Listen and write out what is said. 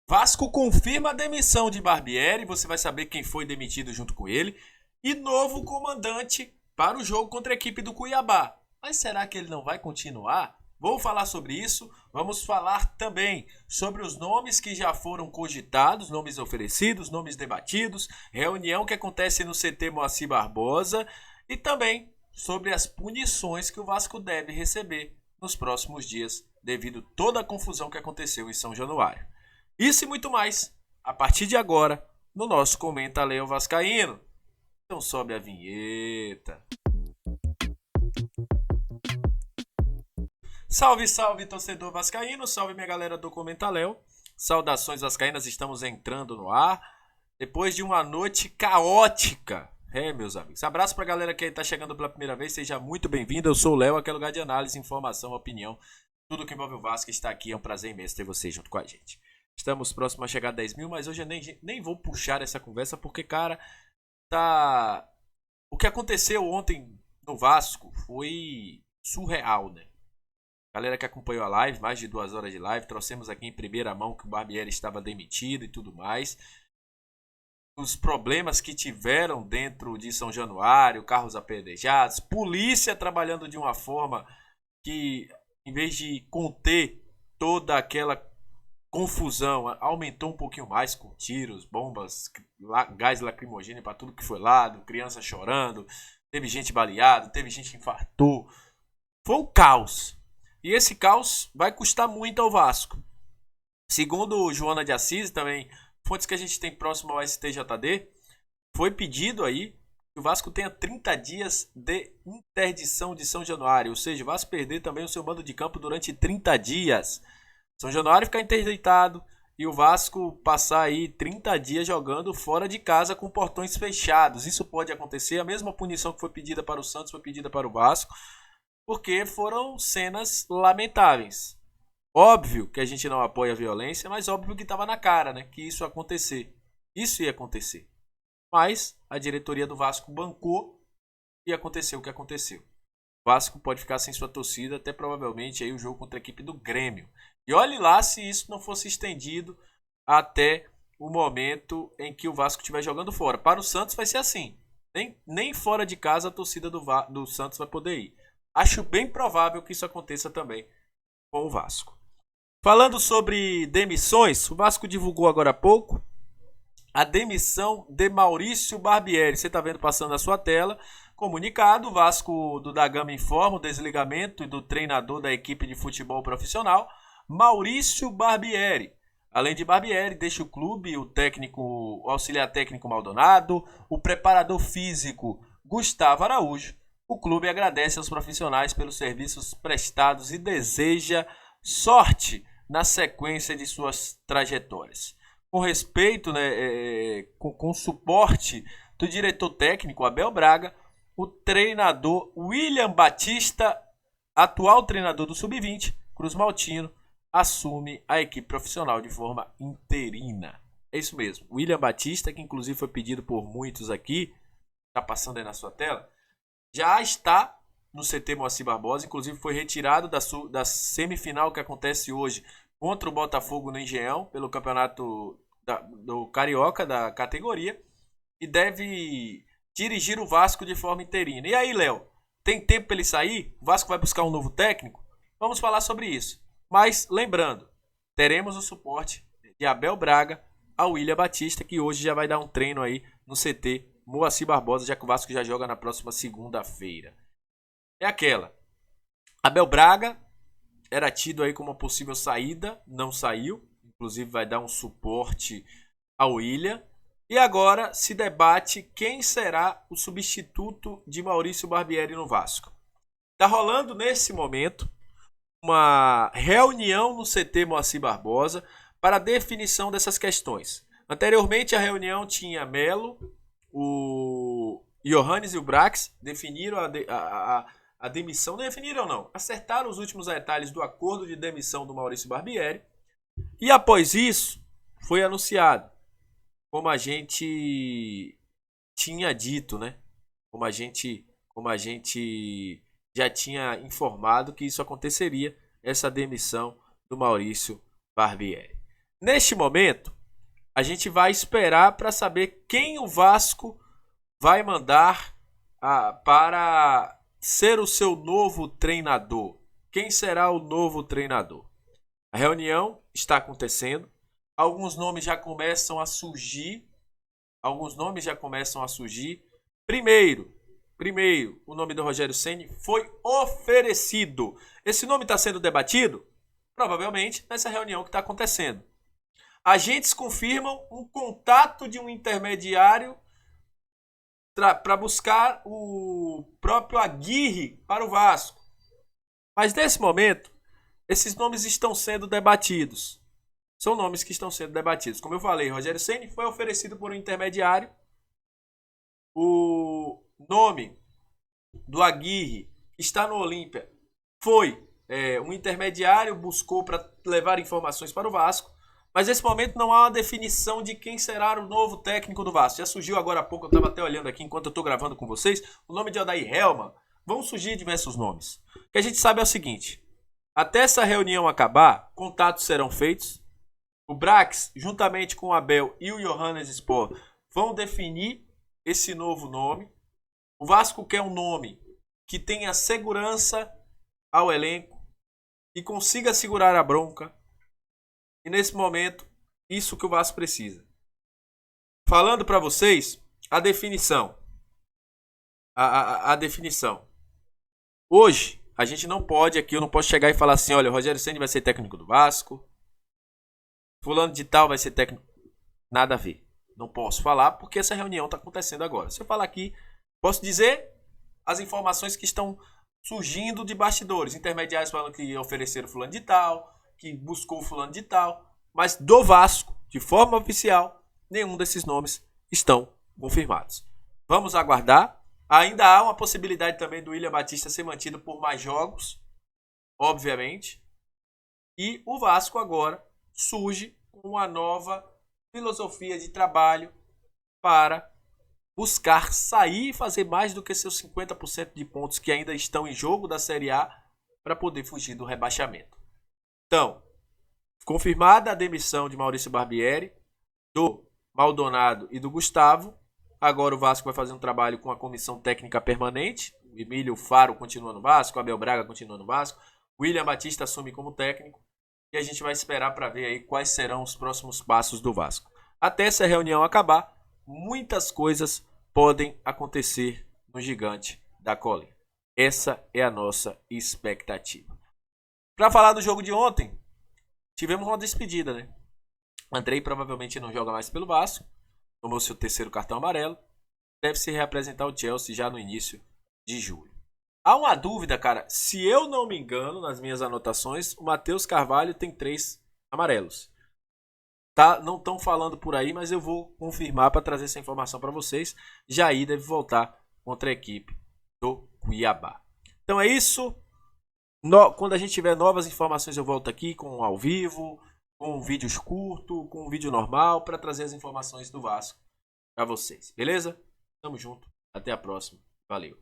Vasco confirma a demissão de Barbieri, você vai saber quem foi demitido junto com ele, e novo comandante para o jogo contra a equipe do Cuiabá. Mas será que ele não vai continuar? Vou falar sobre isso. Vamos falar também sobre os nomes que já foram cogitados, nomes oferecidos, nomes debatidos, reunião que acontece no CT Moacir Barbosa e também sobre as punições que o Vasco deve receber nos próximos dias devido a toda a confusão que aconteceu em São Januário. Isso e muito mais, a partir de agora, no nosso Comenta Leão Vascaíno. Então sobe a vinheta. Salve, salve, torcedor vascaíno. Salve, minha galera do Comenta Léo. Saudações vascaínas, estamos entrando no ar. Depois de uma noite caótica. Meus amigos. Abraço pra galera que está chegando pela primeira vez. Seja muito bem-vindo. Eu sou o Léo, aqui é lugar de análise, informação, opinião. Tudo que envolve o Vasco está aqui. É um prazer imenso ter você junto com a gente. Estamos próximos a chegar a 10 mil, mas hoje eu nem vou puxar essa conversa porque, cara, tá... O que aconteceu ontem no Vasco foi surreal, né? Galera que acompanhou a live, mais de 2 horas de live, trouxemos aqui em primeira mão que o Barbieri estava demitido e tudo mais. Os problemas que tiveram dentro de São Januário, carros apedrejados, polícia trabalhando de uma forma que, em vez de conter toda aquela confusão, aumentou um pouquinho mais com tiros, bombas, gás lacrimogêneo para tudo que foi lado, criança chorando, teve gente baleada, teve gente que infartou. Foi um caos. E esse caos vai custar muito ao Vasco. Segundo Joana de Assis, também fontes que a gente tem próximo ao STJD, foi pedido aí que o Vasco tenha 30 dias de interdição de São Januário. Ou seja, o Vasco perder também o seu mando de campo durante 30 dias. São Januário ficar interditado e o Vasco passar aí 30 dias jogando fora de casa com portões fechados. Isso pode acontecer. A mesma punição que foi pedida para o Santos foi pedida para o Vasco. Porque foram cenas lamentáveis. Óbvio que a gente não apoia a violência, mas óbvio que estava na cara, né? Que isso ia acontecer. Isso ia acontecer. Mas a diretoria do Vasco bancou e aconteceu o que aconteceu. O Vasco pode ficar sem sua torcida até provavelmente aí o jogo contra a equipe do Grêmio. E olhe lá se isso não fosse estendido até o momento em que o Vasco estiver jogando fora. Para o Santos vai ser assim. Nem fora de casa a torcida do Santos vai poder ir. Acho bem provável que isso aconteça também com o Vasco. Falando sobre demissões, o Vasco divulgou agora há pouco a demissão de Maurício Barbieri. Você está vendo passando na sua tela. Comunicado, o Vasco do da Gama informa o desligamento do treinador da equipe de futebol profissional, Maurício Barbieri. Além de Barbieri, deixa o clube o auxiliar técnico Maldonado, o preparador físico Gustavo Araújo. O clube agradece aos profissionais pelos serviços prestados e deseja sorte na sequência de suas trajetórias. Com respeito, né, com suporte do diretor técnico Abel Braga, o treinador William Batista, atual treinador do Sub-20, Cruz Maltino, assume a equipe profissional de forma interina. É isso mesmo. William Batista, que inclusive foi pedido por muitos aqui, está passando aí na sua tela, já está no CT Moacir Barbosa, inclusive foi retirado da semifinal que acontece hoje contra o Botafogo no Engenhão, pelo campeonato do Carioca, da categoria, e deve dirigir o Vasco de forma interina. E aí, Léo, tem tempo para ele sair? O Vasco vai buscar um novo técnico? Vamos falar sobre isso. Mas, lembrando, teremos o suporte de Abel Braga ao William Batista, que hoje já vai dar um treino aí no CT Moacir Barbosa, já que o Vasco já joga na próxima segunda-feira. É aquela. Abel Braga era tido aí como uma possível saída, não saiu. Inclusive vai dar um suporte ao William. E agora se debate quem será o substituto de Maurício Barbieri no Vasco. Está rolando nesse momento uma reunião no CT Moacir Barbosa para a definição dessas questões. Anteriormente a reunião tinha Melo, o Johannes e o Brax definiram a demissão, não definiram não, acertaram os últimos detalhes do acordo de demissão do Maurício Barbieri e após isso foi anunciado, como a gente tinha dito, né? Como a gente já tinha informado que isso aconteceria, essa demissão do Maurício Barbieri. Neste momento, a gente vai esperar para saber quem o Vasco vai mandar para ser o seu novo treinador. Quem será o novo treinador? A reunião está acontecendo. Alguns nomes já começam a surgir. Primeiro, o nome do Rogério Ceni foi oferecido. Esse nome está sendo debatido? Provavelmente nessa reunião que está acontecendo. Agentes confirmam um contato de um intermediário para buscar o próprio Aguirre para o Vasco. Mas nesse momento, esses nomes estão sendo debatidos. São nomes que estão sendo debatidos. Como eu falei, Rogério Ceni foi oferecido por um intermediário. O nome do Aguirre está no Olímpia. Foi um intermediário, buscou para levar informações para o Vasco. Mas nesse momento não há uma definição de quem será o novo técnico do Vasco. Já surgiu agora há pouco, eu estava até olhando aqui enquanto eu estou gravando com vocês, o nome de Odair Hellmann. Vão surgir diversos nomes. O que a gente sabe é o seguinte: até essa reunião acabar, contatos serão feitos. O Brax, juntamente com o Abel e o Johannes Spor, vão definir esse novo nome. O Vasco quer um nome que tenha segurança ao elenco e consiga segurar a bronca. E nesse momento, isso que o Vasco precisa. Falando para vocês, a definição. A definição. Hoje, a gente não pode aqui, eu não posso chegar e falar assim, olha, o Rogério Ceni vai ser técnico do Vasco. Fulano de tal vai ser técnico. Nada a ver. Não posso falar porque essa reunião está acontecendo agora. Se eu falar aqui, posso dizer as informações que estão surgindo de bastidores. Intermediários falando que ofereceram fulano de tal, que buscou fulano de tal, mas do Vasco, de forma oficial, nenhum desses nomes estão confirmados. Vamos aguardar. Ainda há uma possibilidade também do William Batista ser mantido por mais jogos, obviamente. E o Vasco agora surge com uma nova filosofia de trabalho para buscar sair e fazer mais do que seus 50% de pontos que ainda estão em jogo da Série A para poder fugir do rebaixamento. Então, confirmada a demissão de Maurício Barbieri, do Maldonado e do Gustavo, agora o Vasco vai fazer um trabalho com a comissão técnica permanente. O Emílio Faro continua no Vasco, o Abel Braga continua no Vasco, o William Batista assume como técnico e a gente vai esperar para ver aí quais serão os próximos passos do Vasco. Até essa reunião acabar, muitas coisas podem acontecer no Gigante da Colina. Essa é a nossa expectativa. Para falar do jogo de ontem, tivemos uma despedida, né? Andrei provavelmente não joga mais pelo Vasco, tomou seu terceiro cartão amarelo, deve se reapresentar o Chelsea já no início de julho. Há uma dúvida, cara, se eu não me engano, nas minhas anotações, o Matheus Carvalho tem 3 amarelos. Tá, não estão falando por aí, mas eu vou confirmar para trazer essa informação para vocês. Jair deve voltar contra a equipe do Cuiabá. Então é isso. Quando a gente tiver novas informações, eu volto aqui com ao vivo, com vídeos curtos, com um vídeo normal, para trazer as informações do Vasco para vocês. Beleza? Tamo junto. Até a próxima. Valeu.